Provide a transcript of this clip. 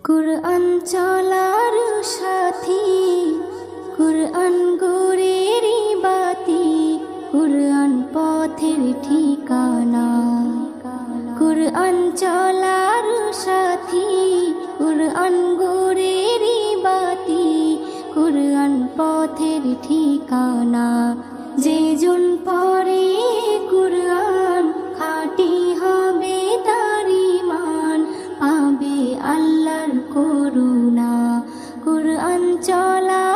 কুরআন চলার সাথী, কুরআন গোরের বাতি, কুরআন পথের ঠিকানা। কুরআন চলার সাথী, কুরআন গোরের বাতি, কুরআন পথের ঠিকানা। যে জন পড়ে কুরআন খাঁটি হবে তার ঈমান, পাবে আল্লাহর করুণা। কুরআন চলা